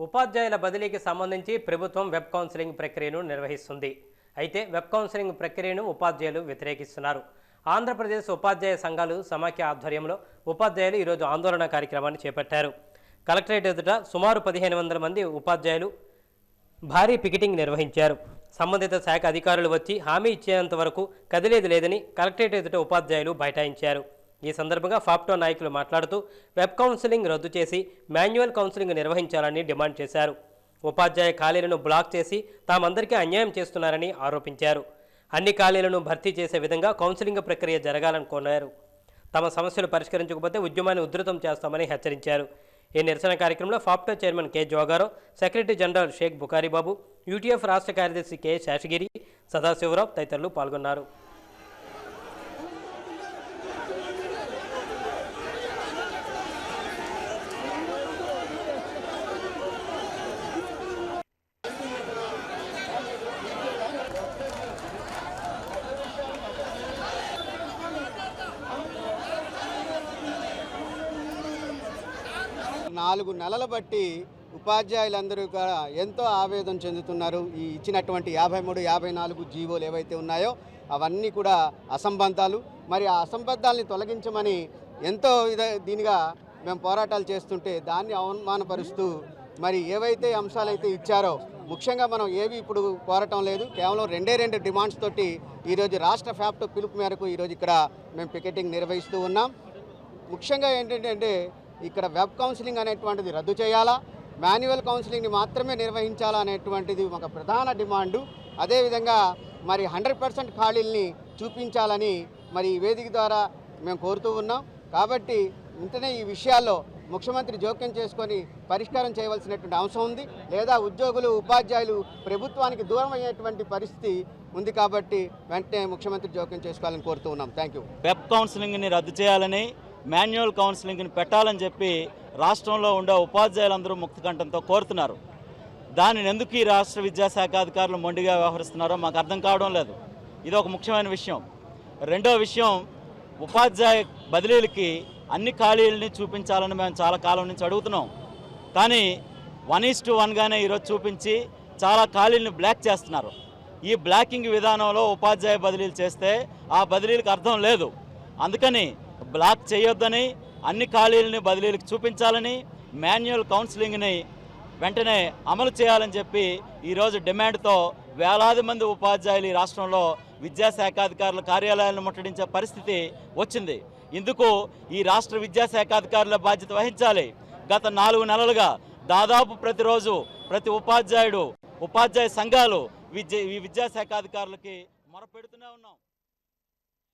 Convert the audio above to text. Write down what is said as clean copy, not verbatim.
ఉపాధ్యాయుల బదిలీకి సంబంధించి ప్రభుత్వం వెబ్ కౌన్సిలింగ్ ప్రక్రియను నిర్వహిస్తుంది. అయితే వెబ్ కౌన్సిలింగ్ ప్రక్రియను ఉపాధ్యాయులు వ్యతిరేకిస్తున్నారు. ఆంధ్రప్రదేశ్ ఉపాధ్యాయ సంఘాలు సమాఖ్య ఆధ్వర్యంలో ఉపాధ్యాయులు ఈరోజు ఆందోళన కార్యక్రమాన్ని చేపట్టారు. కలెక్టరేట్ ఎదుట సుమారు 1500 మంది ఉపాధ్యాయులు భారీ పికెటింగ్ నిర్వహించారు. సంబంధిత శాఖ అధికారులు వచ్చి హామీ ఇచ్చేంత వరకు కదిలేది లేదని కలెక్టరేట్ ఎదుట ఉపాధ్యాయులు బైఠాయించారు. ఈ సందర్భంగా ఫాప్టో నాయకులు మాట్లాడుతూ వెబ్ కౌన్సిలింగ్ రద్దు చేసి మాన్యువల్ కౌన్సిలింగ్ నిర్వహించాలని డిమాండ్ చేశారు. ఉపాధ్యాయ ఖాళీలను బ్లాక్ చేసి తామందరికీ అన్యాయం చేస్తున్నారని ఆరోపించారు. అన్ని ఖాళీలను భర్తీ చేసే విధంగా కౌన్సిలింగ్ ప్రక్రియ జరగాలని కోరారు. తమ సమస్యలు పరిష్కరించకపోతే ఉద్యమాన్ని ఉధృతం చేస్తామని హెచ్చరించారు. ఈ నిరసన కార్యక్రమంలో FAPTO chairman K Jogarao, secretary general Sheikh Bukharibabu, UTF రాష్ట్ర కార్యదర్శి కె శేషగిరి, సదాశివరావు తదితరులు పాల్గొన్నారు. నాలుగు నెలల బట్టి ఉపాధ్యాయులందరూ కూడా ఎంతో ఆవేదన చెందుతున్నారు. ఈ ఇచ్చినటువంటి 53, 54 జీవోలు ఏవైతే ఉన్నాయో అవన్నీ కూడా అసంబద్ధాలు. మరి ఆ అసంబద్ధాలని తొలగించమని ఎంతో దీనిగా మేము పోరాటాలు చేస్తుంటే దాన్ని అవమానపరుస్తూ మరి ఏవైతే అంశాలైతే ఇచ్చారో ముఖ్యంగా మనం ఏవి ఇప్పుడు కోరటం లేదు. కేవలం 2 డిమాండ్స్ తోటి ఈరోజు రాష్ట్ర ఫ్యాప్టో పిలుపు మేరకు ఈరోజు ఇక్కడ మేము పికెటింగ్ నిర్వహిస్తూ ఉన్నాం. ముఖ్యంగా ఏంటంటే ఇక్కడ వెబ్ కౌన్సిలింగ్ అనేటువంటిది రద్దు చేయాలా, మాన్యువల్ కౌన్సిలింగ్ని మాత్రమే నిర్వహించాలా అనేటువంటిది ఒక ప్రధాన డిమాండు. అదేవిధంగా మరి 100% ఖాళీల్ని చూపించాలని మరి ఈ వేదిక ద్వారా మేము కోరుతూ ఉన్నాం. కాబట్టి వెంటనే ఈ విషయాల్లో ముఖ్యమంత్రి జోక్యం చేసుకొని పరిష్కారం చేయవలసినటువంటి అవసరం ఉంది. లేదా ఉద్యోగులు, ఉపాధ్యాయులు ప్రభుత్వానికి దూరం అయ్యేటువంటి పరిస్థితి ఉంది. కాబట్టి వెంటనే ముఖ్యమంత్రి జోక్యం చేసుకోవాలని కోరుతూ ఉన్నాం. Thank you. వెబ్ కౌన్సిలింగ్ని రద్దు చేయాలని, మాన్యువల్ కౌన్సిలింగ్ని పెట్టాలని చెప్పి రాష్ట్రంలో ఉండే ఉపాధ్యాయులందరూ ముక్తకంఠంతో కోరుతున్నారు. దానిని ఎందుకు ఈ రాష్ట్ర విద్యాశాఖ అధికారులు మొండిగా వ్యవహరిస్తున్నారో మాకు అర్థం కావడం లేదు. ఇది ఒక ముఖ్యమైన విషయం. రెండో విషయం, ఉపాధ్యాయ బదిలీలకి అన్ని ఖాళీలని చూపించాలని మేము చాలా కాలం నుంచి అడుగుతున్నాం. కానీ 1:1గానే ఈరోజు చూపించి చాలా ఖాళీలను బ్లాక్ చేస్తున్నారు. ఈ బ్లాకింగ్ విధానంలో ఉపాధ్యాయ బదిలీలు చేస్తే ఆ బదిలీలకు అర్థం లేదు. అందుకని బ్లాక్ చేయొద్దని, అన్ని ఖాళీలని బదిలీలకు చూపించాలని, మాన్యువల్ కౌన్సిలింగ్ని వెంటనే అమలు చేయాలని చెప్పి ఈరోజు డిమాండ్తో వేలాది మంది ఉపాధ్యాయులు ఈ రాష్ట్రంలో విద్యాశాఖ అధికారుల కార్యాలయాలను ముట్టడించే పరిస్థితి వచ్చింది. ఇందుకు ఈ రాష్ట్ర విద్యాశాఖ అధికారుల బాధ్యత వహించాలి. గత 4 నెలలుగా దాదాపు ప్రతిరోజు ప్రతి ఉపాధ్యాయుడు, ఉపాధ్యాయ సంఘాలు ఈ విద్యాశాఖ అధికారులకి మొరపెడుతూనే ఉన్నాం.